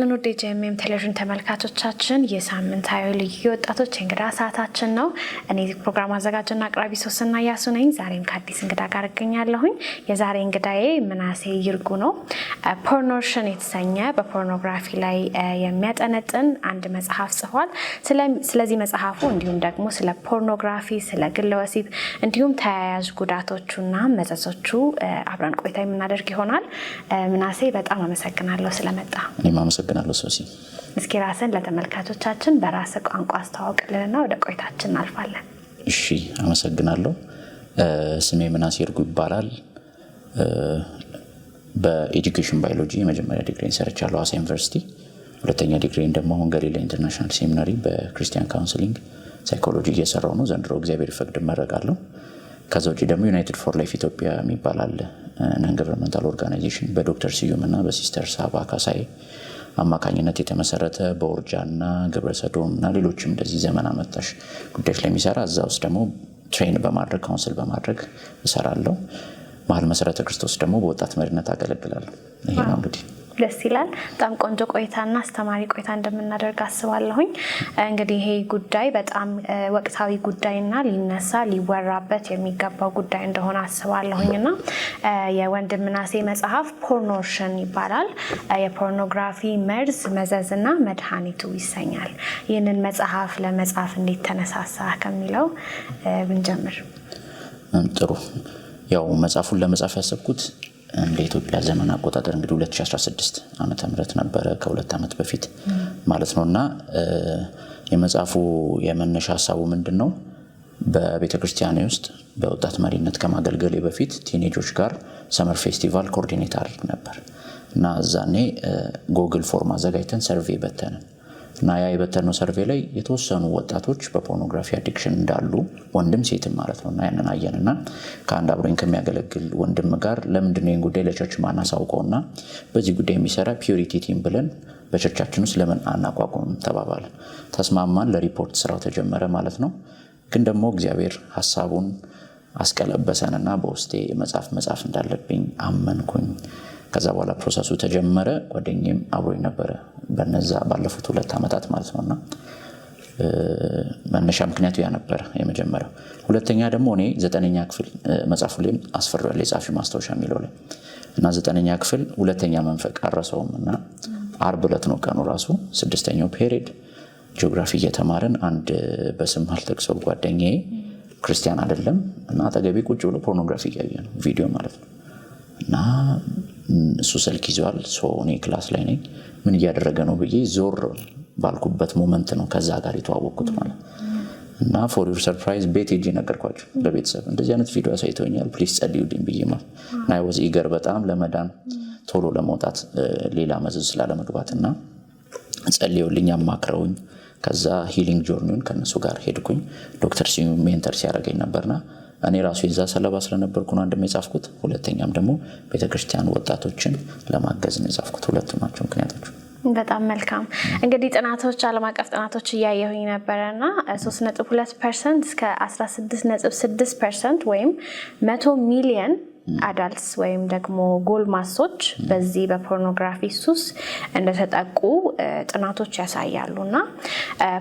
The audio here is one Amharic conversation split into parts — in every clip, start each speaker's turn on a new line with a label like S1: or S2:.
S1: ይስጥልን ውድ የጄኤምኤም ቴሌቪዥን ተመልካቾቻችን የሳምንታዊ ልዩ ወጣቶች እንግዳ ሰዓታችን ነው። እኔ ፕሮግራም አዘጋጅና አቅራቢ ሶስና ያሱ ነኝ። ዛሬም ከአዲስ እንግዳ ጋር እገኛለሁኝ። የዛሬ እንግዳዬ ምናሴ ይርጉ ነው። ፖርኖርሽን የተሰኘ በፖርኖግራፊ ላይ የሚያጠነጥን አንድ መጽሐፍ ጽፏል። ስለዚህ መጽሐፉ እንዲሁም ደግሞ ስለ ፖርኖግራፊ፣ ስለ ግለ ወሲብ እንዲሁም ተያያዥ ጉዳቶቹና መዘዞቹ አብረን ቆይታ የምናደርግ ይሆናል። ምናሴ በጣም አመሰግናለሁ ስለመጣ።
S2: እኔም አመሰግናለሁ ሶሲ።
S1: እስኪ ራስን ለተመልካቾቻችን በራስ ቋንቋ አስተዋውቅልንና ወደ ቆይታችን እናልፋለን።
S2: እሺ፣ አመሰግናለሁ። ስሜ ምናሴ ይርጉ ይባላል። በኤጁኬሽን ባዮሎጂ የመጀመሪያ ዲግሪን ሰርቻለሁ ሐዋሳ ዩኒቨርሲቲ። ሁለተኛ ዲግሪን ደግሞ ገሊላ ኢንተርናሽናል ሴሚናሪ በክርስቲያን ካውንስሊንግ ሳይኮሎጂ እየሰራው ነው። ዘንድሮ እግዚአብሔር ይፈቅድ እመረቃለሁ። ከዛ ውጪ ደግሞ ዩናይትድ ፎር ላይፍ ኢትዮጵያ የሚባል አለ ነን ገቨርንመንታል ኦርጋናይዜሽን በዶክተር ስዩም እና በሲስተር ሳባ ካሳይ አማካኝነት የተመሰረተ በውርጃና ግብረሰዶም እና ሌሎችም እንደዚህ ዘመን አመጣሽ ጉዳዮች ላይ የሚሰራ እዛ ውስጥ ደግሞ ትሬን በማድረግ ካውንስል በማድረግ እሰራለሁ። መሀል መሰረተ ክርስቶስ ደግሞ በወጣት መሪነት አገለግላለሁ። ይሄ ነው እንግዲህ።
S1: ደስ ይላል። በጣም ቆንጆ ቆይታና አስተማሪ ቆይታ እንደምናደርግ አስባለሁኝ። እንግዲህ ይሄ ጉዳይ በጣም ወቅታዊ ጉዳይና ሊነሳ ሊወራበት የሚገባው ጉዳይ እንደሆነ አስባለሁኝና የወንድም ምናሴ መጽሐፍ ፖርኖርሽን ይባላል። የፖርኖግራፊ መርዝ መዘዝና መድኃኒቱ ይሰኛል። ይህንን መጽሐፍ ለመጻፍ እንዴት ተነሳሳ ከሚለው ብንጀምር
S2: ጥሩ። ያው መጽሐፉን ለመጻፍ ያሰብኩት እንደ ኢትዮጵያ ዘመን አቆጣጠር እንግዲህ 2016 ዓመተ ምህረት ነበረ፣ ከሁለት ዓመት በፊት ማለት ነውና የመጽሐፉ የመነሻ ሐሳቡ ምንድነው? በቤተክርስቲያን ውስጥ በወጣት መሪነት ከማገልገሌ በፊት ቲኔጆች ጋር ሰመር ፌስቲቫል ኮኦርዲኔት አድርግ ነበር እና እዛኔ ጎግል ፎርም አዘጋጅተን ሰርቬይ በተንን እና ያ የበተነው ሰርቬይ ላይ የተወሰኑ ወጣቶች በፖርኖግራፊ አዲክሽን እንዳሉ ወንድም ሴትም ማለት ነውና ያንን አየንና ከአንድ አብሮኝ ከሚያገለግል ወንድም ጋር ለምንድነው ይህን ጉዳይ ለቸርች ማናሳውቀውና በዚህ ጉዳይ የሚሰራ ፒዩሪቲ ቲም ብለን በቸርቻችን ውስጥ ለምን አናቋቁም ተባባልን። ተስማማን። ለሪፖርት ስራው ተጀመረ ማለት ነው። ግን ደግሞ እግዚአብሔር ሐሳቡን አስቀለበሰንና በውስጤ መጽሐፍ እንዳለብኝ አመንኩኝ። ከዛ በኋላ ፕሮሰሱ ተጀመረ። ጓደኛዬም አብሮኝ ነበረ በነዛ ባለፉት 2 ዓመታት ማለት ነውና መነሻ ምክንያቱ ያ ነበር የመጀመሪያው። ሁለተኛ ደግሞ እኔ 9ኛ ክፍል መጽሐፉ ላይ አስፈራለሁ የጻፊ ማስታወሻ የሚለው ላይ እና 9ኛ ክፍል ሁለተኛ መንፈቅ አረሰውምና ዓርብ ዕለት ነው ቀኑ ራሱ 6ኛው ፔሪድ ጂኦግራፊ እየተማረን አንድ በስም አልጠቅሰው ጓደኛዬ ክርስቲያን አይደለም እና አጠገቤ ቁጭ ብሎ ፖርኖግራፊ እያየ ነው፣ ቪዲዮ ማለት ነው። እና እሱ ስልክ ይዟል። እኔ ክላስ ላይ ነኝ። ምን እያደረገ ነው ብዬ ዞር ባልኩበት ሞመንት ነው ከዛ ጋር የተዋወቅኩት ማለት እና ፎር ዩር ሰርፕራይዝ ቤት ሄጄ ነገርኳቸው ለቤተሰብ። እንደዚህ አይነት ቪዲዮ አሳይተውኛል፣ ፕሊዝ ጸልዩልኝ ብዬ ማለት እና አይ ዋዝ ኢገር በጣም ለመዳን ቶሎ ለመውጣት ሌላ መዘዝ ስላለመግባትና ጸልዩልኝ አማክረውኝ ከዛ ሂሊንግ ጆርኒውን ከነሱ ጋር ሄድኩኝ። ዶክተር ስዩም ሜንተር ሲያደርገኝ ነበርና እኔ ራሱ የዛ ሰለባ ስለነበርኩ ነው አንድም የጻፍኩት፣ ሁለተኛም ደግሞ ቤተክርስቲያን ወጣቶችን ለማገዝ ነው የጻፍኩት። ሁለቱ ናቸው ምክንያቶቹ።
S1: በጣም መልካም። እንግዲህ ጥናቶች ዓለም አቀፍ ጥናቶች እያየሁኝ ነበርና 3.2% እስከ 16.6% ወይም 100 ሚሊዮን አዳልትስ ወይም ደግሞ ጎልማሶች በዚህ በፖርኖግራፊ ሱስ እንደተጠቁ ጥናቶች ያሳያሉና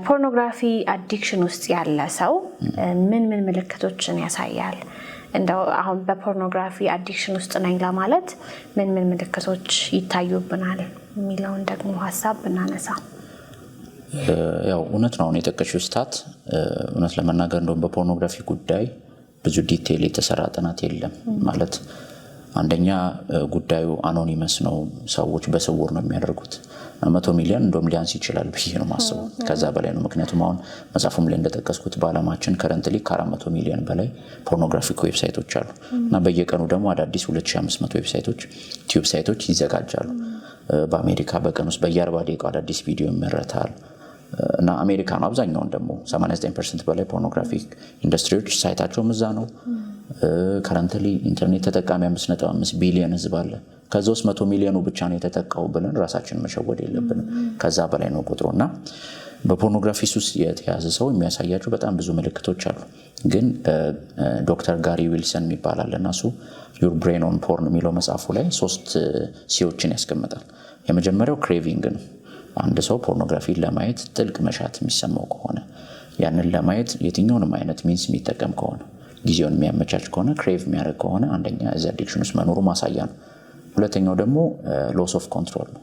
S1: ፖርኖግራፊ አዲክሽን ውስጥ ያለ ሰው ምን ምልክቶችን ያሳያል? እንደው አሁን በፖርኖግራፊ አዲክሽን ውስጥ ነኝ ለማለት ምን ምልክቶች ይታዩብናል የሚለውን ደግሞ ሐሳብ ብናነሳ።
S2: ያው እውነት ነው የጠቀሽው ስታት። እውነት ለመናገር እንደውም በፖርኖግራፊ ጉዳይ ብዙ ዲቴል የተሰራ ጥናት የለም። ማለት አንደኛ ጉዳዩ አኖኒመስ ነው፣ ሰዎች በስውር ነው የሚያደርጉት። 100 ሚሊዮን እንደውም ሊያንስ ይችላል ብዬ ነው ማስበው፣ ከዛ በላይ ነው። ምክንያቱም አሁን መጽሐፉም ላይ እንደጠቀስኩት በዓለማችን ከረንትሊ ከ400 ሚሊዮን በላይ ፖርኖግራፊክ ዌብሳይቶች አሉ እና በየቀኑ ደግሞ አዳዲስ 2500 ዌብሳይቶች ቲዩብ ሳይቶች ይዘጋጃሉ። በአሜሪካ በቀን ውስጥ በየ40 ደቂቃው አዳዲስ ቪዲዮ ይመረታል እና አሜሪካ ነው አብዛኛውን ደግሞ 89% በላይ ፖርኖግራፊክ ኢንዱስትሪዎች ሳይታቸው እዛ ነው። ከረንትሊ ኢንተርኔት ተጠቃሚ 5.5 ቢሊዮን ህዝብ አለ። ከዛ ውስጥ 100 ሚሊዮኑ ብቻ ነው የተጠቃው ብለን ራሳችንን መሸወድ የለብንም። ከዛ በላይ ነው ቁጥሩና በፖርኖግራፊ ሱስ የተያዘ ሰው የሚያሳያቸው በጣም ብዙ ምልክቶች አሉ። ግን ዶክተር ጋሪ ዊልሰን ይባላልና እሱ ዩር ብሬን ኦን ፖርን የሚለው መጽሐፉ ላይ 3 ሲዎችን ያስቀምጣል። የመጀመሪያው ክሬቪንግ ነው። አንድ ሰው ፖርኖግራፊን ለማየት ጥልቅ መሻት የሚሰማው ከሆነ ያንን ለማየት የትኛውንም አይነት ሚንስ የሚጠቀም ከሆነ ጊዜውን የሚያመቻች ከሆነ ክሬቭ የሚያደርግ ከሆነ አንደኛ እዚህ አዲክሽን ውስጥ መኖሩ ማሳያ ነው። ሁለተኛው ደግሞ ሎስ ኦፍ ኮንትሮል ነው።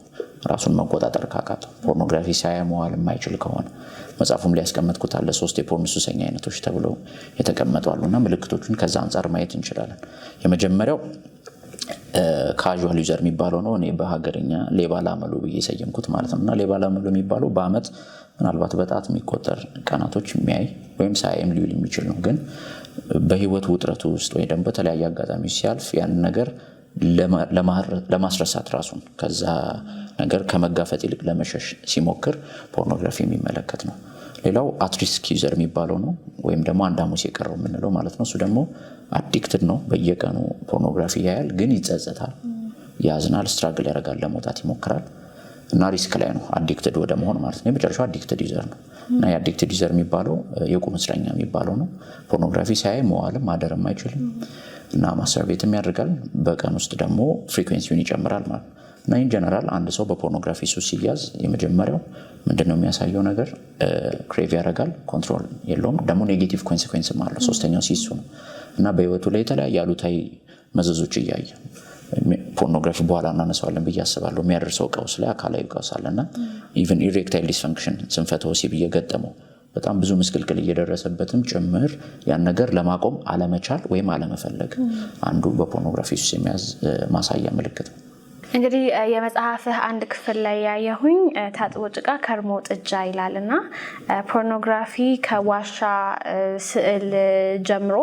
S2: ራሱን መቆጣጠር ካቃተው ፖርኖግራፊ ሳያይ መዋል የማይችል ከሆነ መጽሐፉም ሊያስቀምጥኩት አለ 3 የፖርን ሱሰኛ አይነቶች ተብለው የተቀመጡ አሉና ምልክቶቹን ከዛ አንጻር ማየት እንችላለን። የመጀመሪያው ካዡዋል ዩዘር የሚባለው ነው። እኔ በሀገርኛ ሌባ ላመሉ ብዬ ሰየምኩት ማለት ነው። እና ሌባ ላመሉ የሚባለው በአመት ምናልባት በጣት የሚቆጠር ቀናቶች የሚያይ ወይም ሳይም ሊውል የሚችል ነው። ግን በህይወት ውጥረቱ ውስጥ ወይ ደግሞ በተለያየ አጋጣሚ ሲያልፍ ያን ነገር ለማስረሳት ራሱን ከዛ ነገር ከመጋፈጥ ይልቅ ለመሸሽ ሲሞክር ፖርኖግራፊ የሚመለከት ነው። ሌላው አትሪስክ ዩዘር የሚባለው ነው ወይም ደግሞ አንድ ሐሙስ የቀረው የምንለው ማለት ነው። እሱ ደግሞ አዲክትድ ነው። በየቀኑ ፖርኖግራፊ ያያል፣ ግን ይጸጸታል፣ ያዝናል፣ ስትራግል ያደርጋል፣ ለመውጣት ይሞክራል እና ሪስክ ላይ ነው አዲክትድ ወደ መሆን ማለት ነው። የመጨረሻው አዲክትድ ዩዘር ነው እና የአዲክትድ ዩዘር የሚባለው የቁም እስረኛ የሚባለው ነው። ፖርኖግራፊ ሳያይ መዋልም ማደርም አይችልም እና ማስተር ቤትም ያደርጋል። በቀን ውስጥ ደግሞ ፍሪኩዌንሲውን ይጨምራል ማለት ነው። እና ኢን ጀነራል አንድ ሰው በፖርኖግራፊ ሱስ ሲያዝ የመጀመሪያው ምንድነው የሚያሳየው ነገር ክሬቭ ያደርጋል፣ ኮንትሮል የለውም። ደግሞ ኔጌቲቭ ኮንሲኩዌንስም አለው። ሶስተኛው ሲሱ ነው እና በህይወቱ ላይ የተለያዩ አሉታዊ መዘዞች እያየ ፖርኖግራፊ በኋላ እናነሳዋለን ብዬ አስባለሁ የሚያደርሰው ቀውስ ላይ አካላዊ ቀውስ አለና ኢቨን ኢሬክታይል ዲስፈንክሽን ስንፈተ ወሲብ እየገጠመው በጣም ብዙ ምስቅልቅል እየደረሰበትም ጭምር ያን ነገር ለማቆም አለመቻል ወይም አለመፈለግ አንዱ በፖርኖግራፊ ሱስ የሚያዝ ማሳያ ምልክት ነው።
S1: እንግዲህ የመጽሐፍህ አንድ ክፍል ላይ ያየሁኝ ታጥቦ ጭቃ ከርሞ ጥጃ ይላልና ፖርኖግራፊ ከዋሻ ስዕል ጀምሮ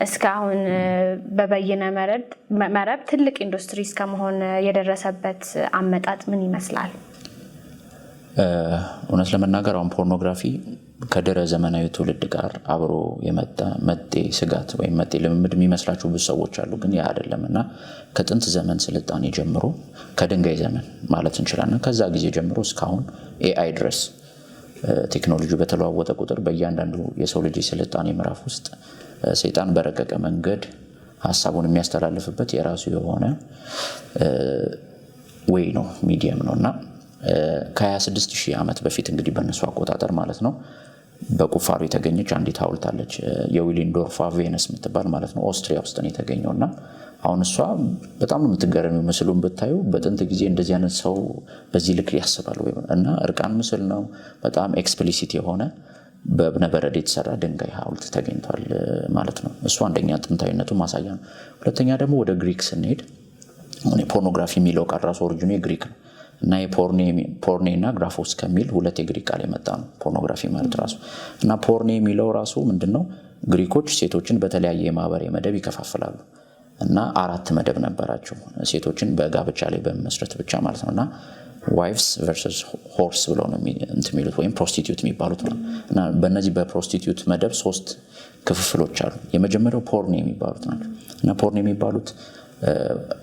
S1: እስካሁን በበይነ መረብ ትልቅ ኢንዱስትሪ እስከመሆን የደረሰበት አመጣጥ ምን ይመስላል?
S2: እውነት ለመናገር አሁን ፖርኖግራፊ ከድረ ዘመናዊ ትውልድ ጋር አብሮ የመጣ መጤ ስጋት ወይም መጤ ልምምድ የሚመስላቸው ብዙ ሰዎች አሉ። ግን ያ አይደለም እና ከጥንት ዘመን ስልጣኔ ጀምሮ ከድንጋይ ዘመን ማለት እንችላለን ከዛ ጊዜ ጀምሮ እስካሁን ኤአይ ድረስ ቴክኖሎጂ በተለዋወጠ ቁጥር በእያንዳንዱ የሰው ልጅ ስልጣኔ ምዕራፍ ውስጥ ሰይጣን በረቀቀ መንገድ ሐሳቡን የሚያስተላልፍበት የራሱ የሆነ ወይ ነው ሚዲየም ነውና ከ26000 ዓመት በፊት እንግዲህ በእነሱ አቆጣጠር ማለት ነው በቁፋሮ የተገኘች አንዲት ሐውልት አለች። የዊሊንዶርፍ ቬነስ የምትባል ማለት ነው ኦስትሪያ ውስጥ ነው የተገኘውና አሁን እሷ በጣም ነው የምትገረሚው። ምስሉን ብታዩ በጥንት ጊዜ እንደዚህ አይነት ሰው በዚህ ልክ ያስባል ወይ እና እርቃን ምስል ነው። በጣም ኤክስፕሊሲት የሆነ በእብነበረድ የተሰራ ድንጋይ ሐውልት ተገኝቷል ማለት ነው። እሱ አንደኛ ጥንታዊነቱ ማሳያ ነው። ሁለተኛ ደግሞ ወደ ግሪክ ስንሄድ ፖርኖግራፊ የሚለው ቃል ራሱ ኦሪጂኑ የግሪክ ነው እና ፖርኔ እና ግራፎስ ከሚል ሁለት የግሪክ ቃል የመጣ ነው ፖርኖግራፊ ማለት ራሱ። እና ፖርኔ የሚለው ራሱ ምንድነው ግሪኮች ሴቶችን በተለያየ የማህበራዊ መደብ ይከፋፍላሉ እና 4 መደብ ነበራቸው ሴቶችን በጋብቻ ላይ በመመስረት ብቻ ማለት ነውና ዋይፍስ ቨርሰስ ሆርስ ብለው ነው እንትሚሉት ወይም ፕሮስቲቲዩት የሚባሉት ነው። እና በእነዚህ በፕሮስቲቲዩት መደብ 3 ክፍፍሎች አሉ። የመጀመሪያው ፖርኔ የሚባሉት ናቸው እና ፖርኔ የሚባሉት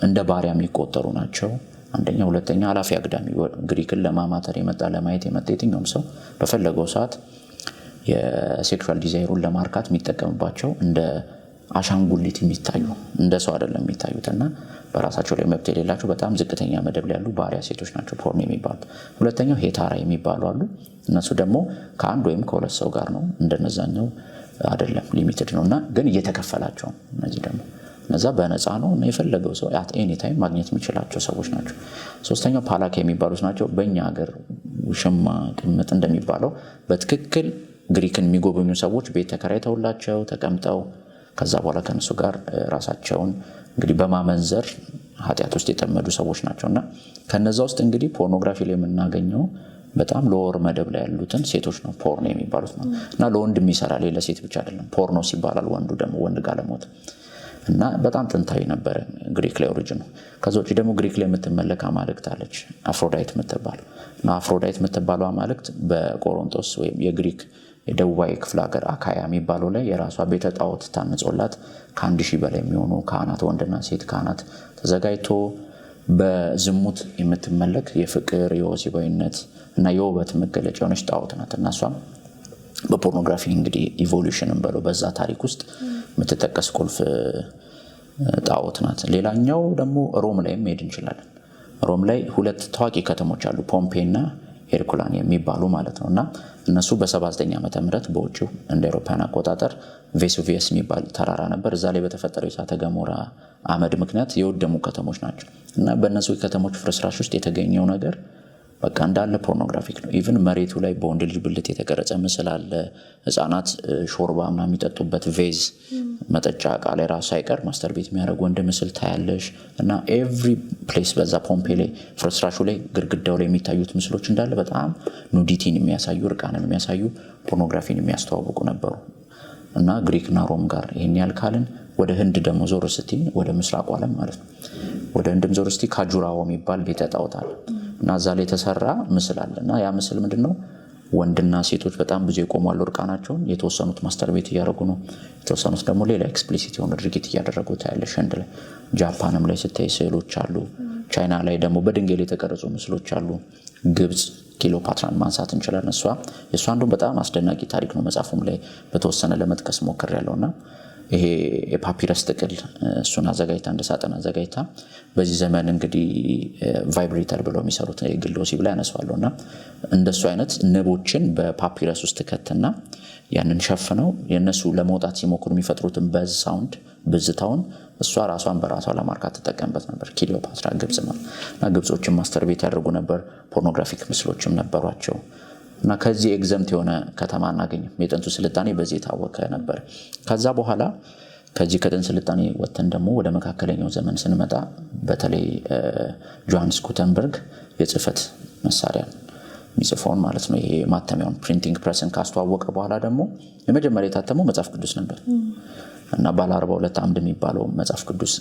S2: እንደ ባሪያ የሚቆጠሩ ናቸው። አንደኛ ሁለተኛ ኃላፊ አግዳሚ ግሪክን ለማማተር የመጣ ለማየት የመጣ የትኛውም ሰው በፈለገው ሰዓት የሴክሹዋል ዲዛይሩን ለማርካት የሚጠቀምባቸው እንደ አሻንጉሊት የሚታዩ እንደ ሰው አይደለም የሚታዩት እና በራሳቸው ላይ መብት የሌላቸው በጣም ዝቅተኛ መደብ ላይ ያሉ ባሪያ ሴቶች ናቸው ፖርኖ የሚባሉት። ሁለተኛው ሄታራ የሚባሉ አሉ። እነሱ ደግሞ ከአንድ ወይም ከሁለት ሰው ጋር ነው እንደነዛኛው አይደለም ሊሚትድ ነውና ግን እየተከፈላቸው እነዚህ ደግሞ እነዛ በነፃ ነው እና የፈለገው ሰው አት ኤኒ ታይም ማግኘት የሚችላቸው ሰዎች ናቸው። ሶስተኛው ፓላካ የሚባሉት ናቸው። በእኛ ሀገር ውሽማ ቅምጥ እንደሚባለው በትክክል ግሪክን የሚጎበኙ ሰዎች ቤት ተከራይተውላቸው ተቀምጠው ከዛ በኋላ ከነሱ ጋር ራሳቸውን እንግዲህ በማመንዘር ኃጢአት ውስጥ የተጠመዱ ሰዎች ናቸውና ከነዛ ውስጥ እንግዲህ ፖርኖግራፊ ላይ የምናገኘው በጣም ሎወር መደብ ላይ ያሉትን ሴቶች ነው ፖርኖ የሚባሉት ነው እና ለወንድም ይሰራል ለሴት ብቻ አይደለም። ፖርኖስ ይባላል ወንዱ ደግሞ ወንድ ጋለሞት እና በጣም ጥንታዊ ነበር ግሪክ ላይ ኦሪጂኑ። ከዛ ውጪ ደግሞ ግሪክ ላይ የምትመለክ አማልክት አለች አፍሮዳይት የምትባል እና አፍሮዳይት የምትባለው አማልክት በቆሮንቶስ ወይም የግሪክ የደቡባዊ ክፍለ ሀገር አካያ የሚባለው ላይ የራሷ ቤተ ጣዖት ታንጾላት ከ1000 በላይ የሚሆኑ ካህናት ወንድና ሴት ካህናት ተዘጋጅቶ በዝሙት የምትመለክ የፍቅር የወሲባዊነት እና የውበት መገለጫ የሆነች ጣዖት ናት እና እሷም በፖርኖግራፊ እንግዲህ ኢቮሉሽንን በለው በዛ ታሪክ ውስጥ የምትጠቀስ ቁልፍ ጣዖት ናት። ሌላኛው ደግሞ ሮም ላይ መሄድ እንችላለን። ሮም ላይ 2 ታዋቂ ከተሞች አሉ ፖምፔይ እና ሄርኩላን የሚባሉ ማለት ነው። እና እነሱ በ79 ዓመተ ምህረት በውጭው እንደ አውሮፓውያን አቆጣጠር ቬሱቪየስ የሚባል ተራራ ነበር። እዛ ላይ በተፈጠረው የእሳተ ገሞራ አመድ ምክንያት የወደሙ ከተሞች ናቸው። እና በእነሱ ከተሞች ፍርስራሽ ውስጥ የተገኘው ነገር በቃ እንዳለ ፖርኖግራፊክ ነው። ኢቭን መሬቱ ላይ በወንድ ልጅ ብልት የተቀረጸ ምስል አለ። ህፃናት ሾርባ ምናምን የሚጠጡበት ቬዝ መጠጫ እቃ ላይ ራሱ ሳይቀር ማስተር ቤት የሚያደርግ ወንድ ምስል ታያለሽ። እና ኤቭሪ ፕሌስ በዛ ፖምፔ ላይ ፍርስራሹ ላይ ግድግዳው ላይ የሚታዩት ምስሎች እንዳለ በጣም ኑዲቲን የሚያሳዩ እርቃንን የሚያሳዩ ፖርኖግራፊን የሚያስተዋውቁ ነበሩ። እና ግሪክና ሮም ጋር ይህን ያህል ካልን ወደ ህንድ ደግሞ ዞር ስቲ ወደ ምስራቁ ዓለም ማለት ነው። ወደ ህንድም ዞር ስቲ ካጁራዎ የሚባል ቤተ ጣዖት አለ እና እዛ ላይ የተሰራ ምስል አለ። እና ያ ምስል ምንድነው? ወንድና ሴቶች በጣም ብዙ የቆማሉ እርቃናቸውን። የተወሰኑት ማስተር ቤት እያደረጉ ነው፣ የተወሰኑት ደግሞ ሌላ ኤክስፕሊሲት የሆነ ድርጊት እያደረጉ ታያለሽ ህንድ ላይ። ጃፓንም ላይ ስታይ ስዕሎች አሉ። ቻይና ላይ ደግሞ በድንጋይ ላይ የተቀረጹ ምስሎች አሉ። ግብጽ ክሊዮፓትራን ማንሳት እንችላለን። የእሷ አንዱ በጣም አስደናቂ ታሪክ ነው። መጽሐፉም ላይ በተወሰነ ለመጥቀስ ሞክሬያለሁና ይሄ የፓፒረስ ጥቅል እሱን አዘጋጅታ እንደ ሳጥን አዘጋጅታ በዚህ ዘመን እንግዲህ ቫይብሬተር ብለው የሚሰሩት የግል ወሲብ ላይ ያነሷለሁ እና እንደሱ አይነት ንቦችን በፓፒረስ ውስጥ ከትና ያንን ሸፍነው የነሱ ለመውጣት ሲሞክሩ የሚፈጥሩትን በዝ ሳውንድ ብዝታውን እሷ ራሷን በራሷ ለማርካት ተጠቀምበት ነበር። ክሊዮፓትራ ግብጽ ነው እና ግብጾችን ማስተር ቤት ያደርጉ ነበር። ፖርኖግራፊክ ምስሎችም ነበሯቸው። እና ከዚህ ኤግዘምት የሆነ ከተማ አናገኝም። የጥንቱ ስልጣኔ በዚህ የታወቀ ነበር። ከዛ በኋላ ከዚህ ከጥንት ስልጣኔ ወጥተን ደግሞ ወደ መካከለኛው ዘመን ስንመጣ በተለይ ጆሃንስ ጉተንበርግ የጽህፈት መሳሪያ የሚጽፈውን ማለት ነው ይሄ ማተሚያውን ፕሪንቲንግ ፕሬስን ካስተዋወቀ በኋላ ደግሞ የመጀመሪያ የታተመው መጽሐፍ ቅዱስ ነበር እና ባለ 42 አምድ የሚባለው መጽሐፍ ቅዱስ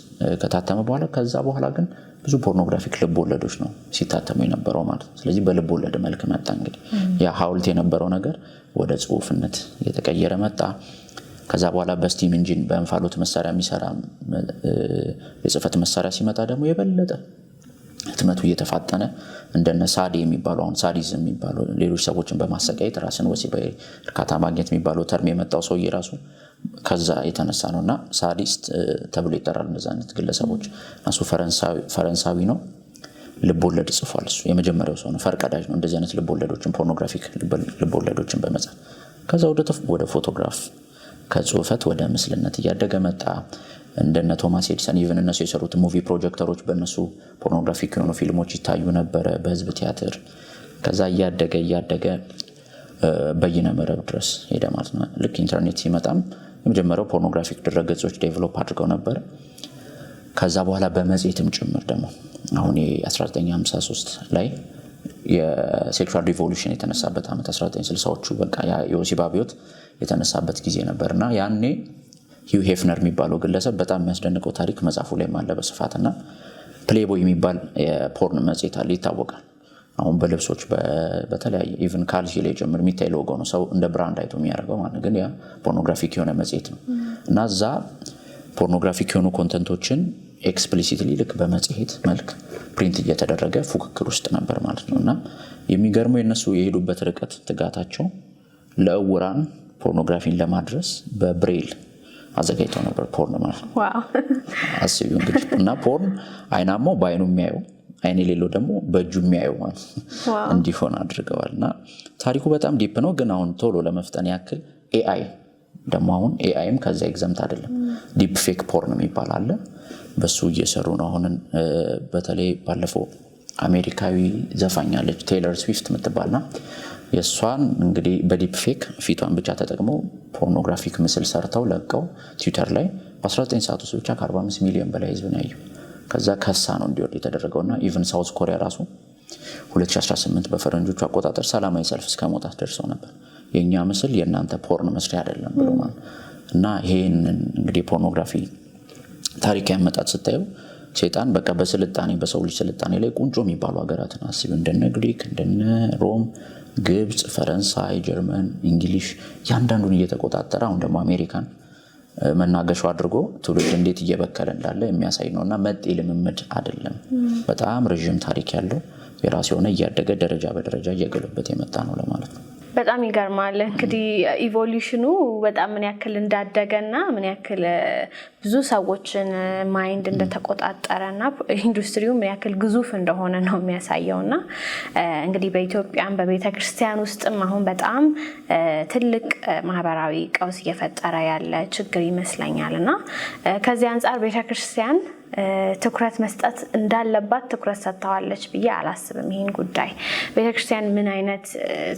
S2: ከታተመ በኋላ ከዛ በኋላ ግን ብዙ ፖርኖግራፊክ ልብ ወለዶች ነው ሲታተሙ የነበረው ማለት ነው። ስለዚህ በልብ ወለድ መልክ መጣ። እንግዲህ ያ ሐውልት የነበረው ነገር ወደ ጽሁፍነት እየተቀየረ መጣ። ከዛ በኋላ በስቲም ኢንጂን በእንፋሎት መሳሪያ የሚሰራ የጽህፈት መሳሪያ ሲመጣ ደግሞ የበለጠ ህትመቱ እየተፋጠነ እንደነ ሳዲ የሚባለው አሁን ሳዲዝም የሚባለው ሌሎች ሰዎችን በማሰቃየት ራስን ወሲባዊ እርካታ ማግኘት የሚባለው ተርም የመጣው ሰውዬ ራሱ ከዛ የተነሳ ነውና ሳዲስት ተብሎ ይጠራል። እንደዛ አይነት ግለሰቦች እሱ ፈረንሳዊ ነው። ልቦለድ ጽፏል። እሱ የመጀመሪያው ሰው ነው። ፈርቀዳጅ ነው። እንደዚህ አይነት ልቦለዶችን ፖርኖግራፊክ ልቦለዶችን በመጻፍ ከዛ ወደ ፎቶግራፍ ከጽሁፈት ወደ ምስልነት እያደገ መጣ። እንደነ ቶማስ ኤዲሰን ኢቭን እነሱ የሰሩት ሙቪ ፕሮጀክተሮች በእነሱ ፖርኖግራፊክ የሆኑ ፊልሞች ይታዩ ነበረ በህዝብ ቲያትር። ከዛ እያደገ በይነ መረብ ድረስ ሄደ ማለት ነው። ልክ ኢንተርኔት ሲመጣም የመጀመሪያው ፖርኖግራፊክ ድረገጾች ዴቨሎፕ አድርገው ነበር። ከዛ በኋላ በመጽሔትም ጭምር ደግሞ አሁን 1953 ላይ የሴክሹዋል ሪቮሉሽን የተነሳበት ዓመት 1960ዎቹ በቃ የወሲብ አብዮት የተነሳበት ጊዜ ነበርና ያኔ ሂው ሄፍነር የሚባለው ግለሰብ በጣም የሚያስደንቀው ታሪክ መጽሐፉ ላይ አለ በስፋትና ፕሌይቦይ የሚባል የፖርን መጽሔት አለ ይታወቃል። አሁን በልብሶች በተለያየ ኢቭን ካልሲ ላይ ጭምር የሚታይ ሎጎ ነው ሰው እንደ ብራንድ አይቶ የሚያደርገው ማለት ግን ያ ፖርኖግራፊክ የሆነ መጽሔት ነው እና እዛ ፖርኖግራፊክ የሆኑ ኮንተንቶችን ኤክስፕሊሲትሊ ልክ በመጽሔት መልክ ፕሪንት እየተደረገ ፉክክር ውስጥ ነበር ማለት ነው። እና የሚገርመው የነሱ የሄዱበት ርቀት ትጋታቸው ለእውራን ፖርኖግራፊን ለማድረስ በብሬል አዘጋጅተው ነበር ፖርን ማለት ነው። አስቢው እንግዲህ እና ፖርን አይናማው በአይኑ የሚያየው አይን የሌለው ደግሞ በእጁ የሚያየው ማለት እንዲሆን አድርገዋል። እና ታሪኩ በጣም ዲፕ ነው። ግን አሁን ቶሎ ለመፍጠን ያክል ኤአይ ደግሞ አሁን ኤአይም ከዛ ኤግዘምት አይደለም። ዲፕ ፌክ ፖርን የሚባል አለ። በሱ እየሰሩ ነው አሁን። በተለይ ባለፈው አሜሪካዊ ዘፋኛለች ቴይለር ስዊፍት የምትባልና የእሷን እንግዲህ በዲፕ ፌክ ፊቷን ብቻ ተጠቅመው ፖርኖግራፊክ ምስል ሰርተው ለቀው ትዊተር ላይ በ19 ሰዓት ውስጥ ብቻ ከ45 ሚሊዮን በላይ ህዝብ ነው ያየው። ከዛ ከሳ ነው እንዲወርድ የተደረገውና ኢቭን ሳውዝ ኮሪያ ራሱ 2018 በፈረንጆቹ አቆጣጠር ሰላማዊ ሰልፍ እስከ መውጣት ደርሰው ነበር። የኛ ምስል የእናንተ ፖርን መስሪያ አይደለም ብሎ ማለት እና ይሄን እንግዲህ ፖርኖግራፊ ታሪክ ያመጣት ስታየው ሰይጣን በቃ በስልጣኔ በሰው ልጅ ስልጣኔ ላይ ቁንጮ የሚባሉ ሀገራትን አስብ እንደነ ግሪክ እንደነ ሮም ግብጽ ፈረንሳይ ጀርመን እንግሊሽ ያንዳንዱን እየተቆጣጠረ አሁን ደግሞ አሜሪካን መናገሻው አድርጎ ትውልድ እንዴት እየበከለ እንዳለ የሚያሳይ ነውና መጤ ልምምድ አይደለም። በጣም ረጅም ታሪክ ያለው የራሱ የሆነ እያደገ ደረጃ በደረጃ እየገለበት የመጣ ነው ለማለት ነው።
S1: በጣም ይገርማል። እንግዲህ ኢቮሉሽኑ በጣም ምን ያክል እንዳደገና ምን ያክል ብዙ ሰዎችን ማይንድ እንደተቆጣጠረና ኢንዱስትሪው ምን ያክል ግዙፍ እንደሆነ ነው የሚያሳየውና እንግዲህ በኢትዮጵያም በቤተክርስቲያን ውስጥም አሁን በጣም ትልቅ ማህበራዊ ቀውስ እየፈጠረ ያለ ችግር ይመስለኛልና ከዚህ አንፃር ቤተክርስቲያን ትኩረት መስጠት እንዳለባት ትኩረት ሰጥተዋለች ብዬ አላስብም። ይሄን ጉዳይ ቤተክርስቲያን ምን አይነት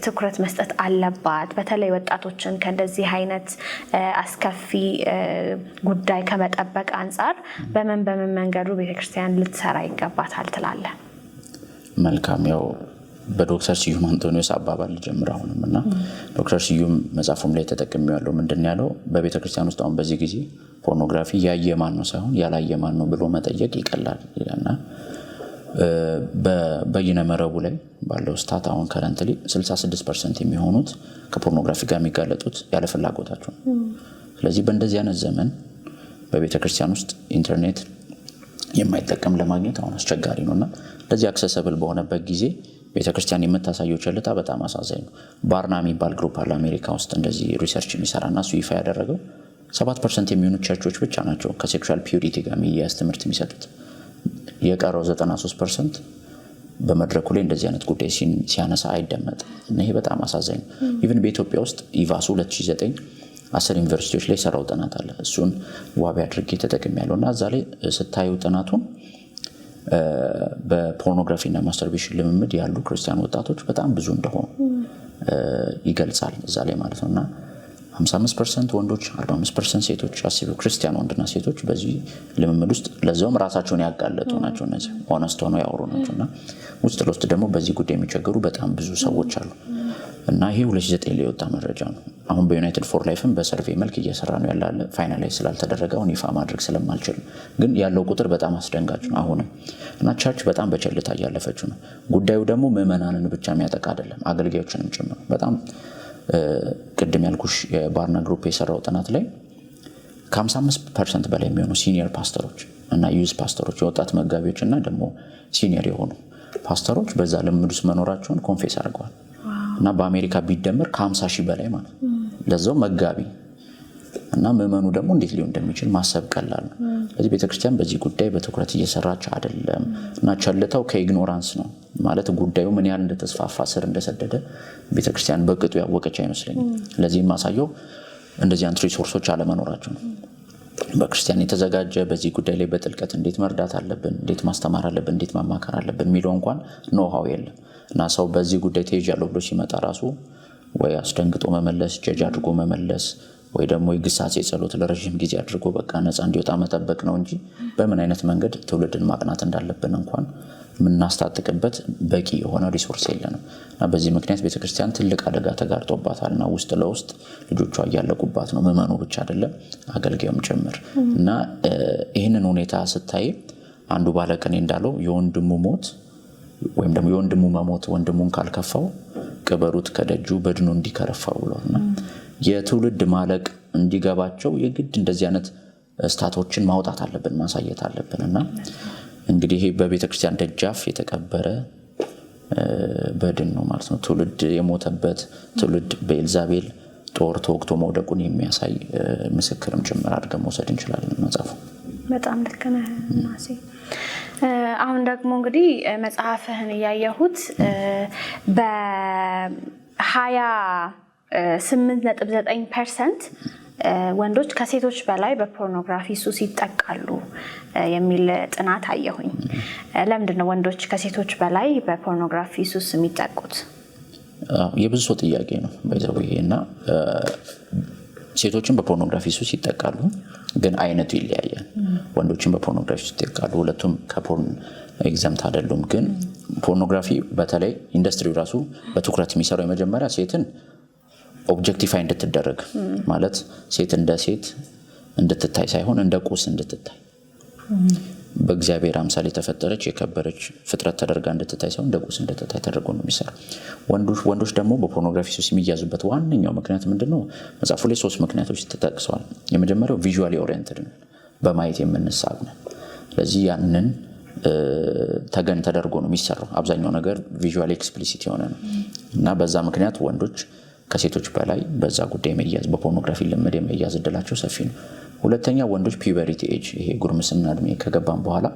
S1: ትኩረት መስጠት አለባት? በተለይ ወጣቶችን ከእንደዚህ አይነት አስከፊ ጉዳይ ከመጠበቅ አንጻር በምን መንገዱ ቤተክርስቲያን ልትሰራ ይገባታል ትላለህ?
S2: መልካም። ያው በዶክተር ስዩም አንቶኒዮስ አባባል ጀምር አሁንም እና ዶክተር ስዩም መጽሐፉም ላይ ተጠቅሜው ያለው ምንድነው ያለው በቤተክርስቲያን ውስጥ አሁን በዚህ ጊዜ ፖርኖግራፊ ያየ ማን ነው ሳይሆን ያላየ ማን ነው ብሎ መጠየቅ ይቀላል ይላልና በበይነ መረቡ ላይ ባለው ስታት አሁን ከረንትሊ 66% የሚሆኑት ከፖርኖግራፊ ጋር የሚጋለጡት ያለ ፍላጎታቸው ነው። ስለዚህ በእንደዚህ አይነት ዘመን በቤተክርስቲያን ውስጥ ኢንተርኔት የማይጠቀም ለማግኘት አሁን አስቸጋሪ ነውና ለዚህ አክሰሰብል በሆነበት ጊዜ ቤተክርስቲያን የምታሳየው ቸልታ በጣም አሳዛኝ ነው። ባርና የሚባል ግሩፕ አለ አሜሪካ ውስጥ እንደዚህ ሪሰርች የሚሰራና እሱ ይፋ ያደረገው 7% የሚሆኑ ቸርቾች ብቻ ናቸው ከሴክሹዋል ፒዩሪቲ ጋር የሚያያዝ ትምህርት የሚሰጡት። የቀረው 93% በመድረኩ ላይ እንደዚህ አይነት ጉዳይ ሲያነሳ አይደመጥም እና ይሄ በጣም አሳዛኝ ነው። ኢቭን በኢትዮጵያ ውስጥ ኢቫሱ 2009 10 ዩኒቨርሲቲዎች ላይ ሰራው ጥናት አለ። እሱን ዋቢ አድርጌ ተጠቅሜያለሁና እዛ ላይ ስታዩ ጥናቱን በፖርኖግራፊ እና ማስተርቤሽን ልምምድ ያሉ ክርስቲያን ወጣቶች በጣም ብዙ እንደሆኑ ይገልጻል እዛ ላይ ማለት ነውና 55% ወንዶች 45% ሴቶች አስቡ ክርስቲያን ወንድና ሴቶች በዚህ ልምምድ ውስጥ ለዛውም ራሳቸውን ያጋለጡ ናቸው። እነዚህ ሆነስት ሆነው ያወሩ ናቸውና ውስጥ ለውስጥ ደግሞ በዚህ ጉዳይ የሚቸገሩ በጣም ብዙ ሰዎች አሉ እና ይሄ 2009 ላይ የወጣ መረጃ ነው። አሁን በዩናይትድ ፎር ላይፍም በሰርቬይ መልክ እየሰራ ነው ያላለ ፋይናላይዝ ስላልተደረገ አሁን ይፋ ማድረግ ስለማልችል ግን ያለው ቁጥር በጣም አስደንጋጭ ነው አሁንም እና ቸርች በጣም በቸልታ እያለፈችው ነው። ጉዳዩ ደግሞ ምዕመናንን ብቻ የሚያጠቃ አይደለም አገልጋዮችንም ጭምር በጣም ቅድም ያልኩሽ የባርና ግሩፕ የሰራው ጥናት ላይ ከ55% በላይ የሚሆኑ ሲኒየር ፓስተሮች እና ዩዝ ፓስተሮች የወጣት መጋቢዎች እና ደግሞ ሲኒየር የሆኑ ፓስተሮች በዛ ልምምድ ውስጥ መኖራቸውን ኮንፌስ አድርገዋል እና በአሜሪካ ቢደመር ከ50,000 በላይ ማለት ለዛው መጋቢ እና ምዕመኑ ደግሞ እንዴት ሊሆን እንደሚችል ማሰብ ቀላል ነው። ስለዚህ ቤተክርስቲያን በዚህ ጉዳይ በትኩረት እየሰራች አይደለም እና ቸልታው ከኢግኖራንስ ነው ማለት ጉዳዩ ምን ያህል እንደተስፋፋ ስር እንደሰደደ ቤተክርስቲያን በቅጡ ያወቀች አይመስለኝም። ለዚህም ማሳየው እንደዚህ አንትሪ ሪሶርሶች አለመኖራቸው ነው። በክርስቲያን የተዘጋጀ በዚህ ጉዳይ ላይ በጥልቀት እንዴት መርዳት አለብን፣ እንዴት ማስተማር አለብን፣ እንዴት ማማከር አለብን የሚለው እንኳን ኖሃው የለም እና ሰው በዚህ ጉዳይ ተይዣለሁ ብሎ ሲመጣ ራሱ ወይ አስደንግጦ መመለስ ጀጅ አድርጎ መመለስ ወይ ደግሞ የግሳጼ ጸሎት ለረጅም ጊዜ አድርጎ በቃ ነፃ እንዲወጣ መጠበቅ ነው እንጂ በምን አይነት መንገድ ትውልድን ማቅናት እንዳለብን እንኳን የምናስታጥቅበት በቂ የሆነ ሪሶርስ የለንም እና በዚህ ምክንያት ቤተክርስቲያን ትልቅ አደጋ ተጋርጦባታልና ውስጥ ለውስጥ ልጆቿ እያለቁባት ነው። ምዕመኑ ብቻ አይደለም አገልጋዩም ጭምር እና ይህንን ሁኔታ ስታይ አንዱ ባለቅኔ እንዳለው የወንድሙ ሞት ወይም ደግሞ የወንድሙ መሞት ወንድሙን ካልከፋው ቅበሩት ከደጁ በድኑ እንዲከረፋው ብሏልና የትውልድ ማለቅ እንዲገባቸው የግድ እንደዚህ አይነት ስታቶችን ማውጣት አለብን ማሳየት አለብንና እንግዲህ ይሄ በቤተክርስቲያን ደጃፍ የተቀበረ በድን ነው ማለት ነው። ትውልድ የሞተበት ትውልድ በኤልዛቤል ጦር ተወግቶ መውደቁን የሚያሳይ ምስክርም ጭምር አድርገን መውሰድ እንችላለን መጽሐፉ። በጣም
S1: ልክ ነህ ማሲ። አሁን ደግሞ እንግዲህ መጽሐፍህን ያያሁት በ28.9% ወንዶች ከሴቶች በላይ በፖርኖግራፊ ሱስ ይጠቃሉ የሚል ጥናት አየሁኝ። ለምንድን ነው ወንዶች ከሴቶች በላይ በፖርኖግራፊ ሱስ የሚጠቁት?
S2: የብዙ ሰው ጥያቄ ነው በዛውዬና ሴቶችን በፖርኖግራፊ ሱስ ይጠቃሉ ግን አይነቱ ይለያያል። ወንዶችን በፖርኖግራፊ ሱስ ይጠቃሉ ሁለቱም ከፖርን ኤግዛምት አይደሉም። ግን ፖርኖግራፊ በተለይ ኢንዱስትሪው ራሱ በትኩረት የሚሰራው የመጀመሪያ ሴትን ኦብጀክቲፋይ እንድትደረግ ማለት ሴት እንደ ሴት እንድትታይ ሳይሆን እንደ ቁስ እንድትታይ በእግዚአብሔር አምሳል የተፈጠረች የከበረች ፍጥረት ተደርጋ እንድትታይ ሳይሆን እንደ ቁስ እንድትታይ ተደርጎ ነው የሚሰራው። ወንዶች ደግሞ በፖርኖግራፊ ሱስ የሚያዙበት ዋነኛው ምክንያት ምንድነው? መጽሐፉ ላይ 3 ምክንያቶች ተጠቅሰዋል። የመጀመሪያው ቪዥዋሊ ኦሪየንትድ ነው፣ በማየት የምንሳብ ነው። ስለዚህ ያንን ተገን ተደርጎ ነው የሚሰራው። አብዛኛው ነገር ቪዥዋሊ ኤክስፕሊሲት የሆነ ነው እና በዛ ምክንያት ወንዶች ከሴቶች በላይ በዛ ጉዳይ መያዝ በፖርኖግራፊ ልምድ የመያዝ እድላቸው ሰፊ ነው። ሁለተኛ ወንዶች ፒዩበሪቲ ኤጅ ይሄ ጉርምስና እድሜ ከገባን በኋላ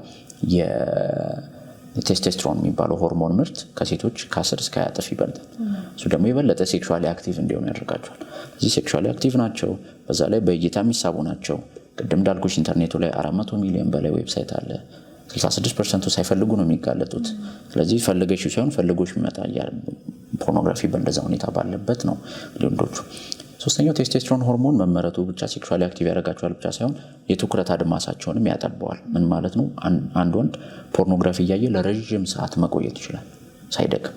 S2: የቴስቴስትሮን የሚባለው ሆርሞን ምርት ከሴቶች ከ10 እስከ 20 እጥፍ ይበልጣል። እሱ ደግሞ የበለጠ ሴክሹዋሊ አክቲቭ እንዲሆኑ ያደርጋቸዋል። እዚህ ሴክሹዋሊ አክቲቭ ናቸው፣ በዛ ላይ በእይታ የሚሳቡ ናቸው። ቅድም እንዳልኩሽ ኢንተርኔቱ ላይ 400 ሚሊዮን በላይ ዌብሳይት አለ። 66% ሳይፈልጉ ነው የሚጋለጡት። ስለዚህ ፈልገሽ ሳይሆን ፈልጎሽ የሚመጣ ፖርኖግራፊ በእንደዛ ሁኔታ ባለበት ነው ወንዶቹ። ሶስተኛው ቴስቴስትሮን ሆርሞን መመረቱ ብቻ ሴክሹዋሊ አክቲቭ ያደርጋቸዋል ብቻ ሳይሆን የትኩረት አድማሳቸውንም ያጠበዋል። ምን ማለት ነው? አንድ ወንድ ፖርኖግራፊ እያየ ለረዥም ሰዓት መቆየት ይችላል ሳይደክም